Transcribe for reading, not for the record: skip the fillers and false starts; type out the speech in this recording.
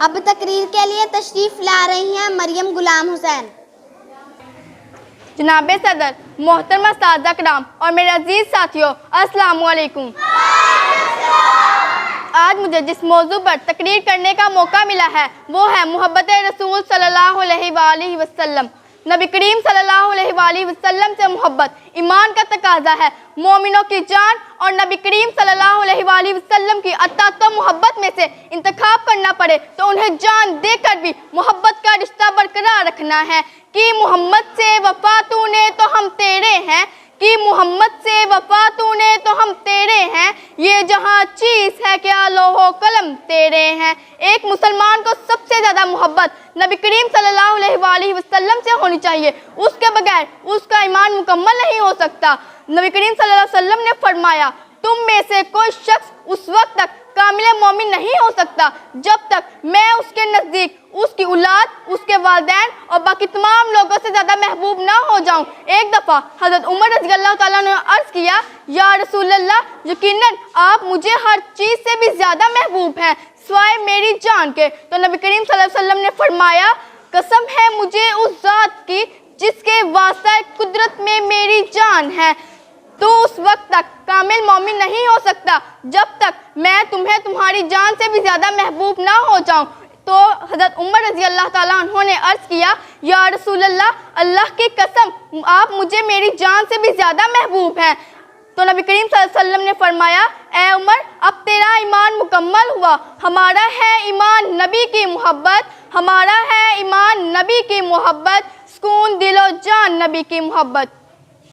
اب تقریر کے لیے تشریف لا رہی ہیں مریم غلام حسین۔ جناب صدر، محترمہ اساتذہ کرام اور میرے عزیز ساتھیوں، السلام علیکم۔ آج مجھے جس موضوع پر تقریر کرنے کا موقع ملا ہے وہ ہے محبت رسول صلی اللہ علیہ وآلہ وسلم۔ نبی کریم صلی اللہ علیہ وآلہ وسلم سے محبت ایمان کا تقاضا ہے۔ مومنوں کی جان اور نبی کریم صلی اللہ علیہ وآلہ وسلم کی اطاعت و محبت میں سے انتخاب کرنا پڑے تو انہیں جان دے کر بھی محبت کا رشتہ برقرار رکھنا ہے۔ کہ محمد سے وفا تو نے تو ہم تیرے ہیں، کہ محمد سے وفا تو نے تو ہم تیرے ہیں، یہ جہاں چیز ہے کیا لوح و قلم تیرے ہیں۔ ایک مسلمان کو سب سے زیادہ محبت نبی کریم صلی اللہ علیہ وآلہ وسلم سے ہونی چاہیے، اس کے بغیر اس کا ایمان مکمل نہیں ہو سکتا۔ نبی کریم صلی اللہ علیہ وسلم نے فرمایا، تم میں سے کوئی شخص اس وقت تک کامل مومن نہیں ہو سکتا جب تک میں اس کے نزدیک اس کی اولاد، اس کے والدین اور باقی تمام لوگوں سے زیادہ محبوب نہ ہو جاؤں۔ ایک دفعہ حضرت عمر رضی اللہ تعالیٰ نے عرض کیا، یا رسول اللہ، یقیناً آپ مجھے ہر چیز سے بھی زیادہ محبوب ہیں سوائے میری جان کے۔ تو نبی کریم صلی اللہ علیہ وسلم نے فرمایا، قسم ہے مجھے اس ذات کی جس کے واسطہ قدرت میں میری جان ہے، تو اس وقت تک کامل مومن نہیں ہو سکتا جب تک میں تمہیں تمہاری جان سے بھی زیادہ محبوب نہ ہو جاؤں۔ تو حضرت عمر رضی اللہ تعالیٰ عنہ نے عرض کیا، یا رسول اللہ، اللہ کی قسم آپ مجھے میری جان سے بھی زیادہ محبوب ہیں۔ تو نبی کریم صلی اللہ علیہ وسلم نے فرمایا، اے عمر، اب تیرا ایمان مکمل ہوا۔ ہمارا ہے ایمان نبی کی محبت، ہمارا ہے ایمان نبی کی محبت، سکون دل و جان نبی کی محبت۔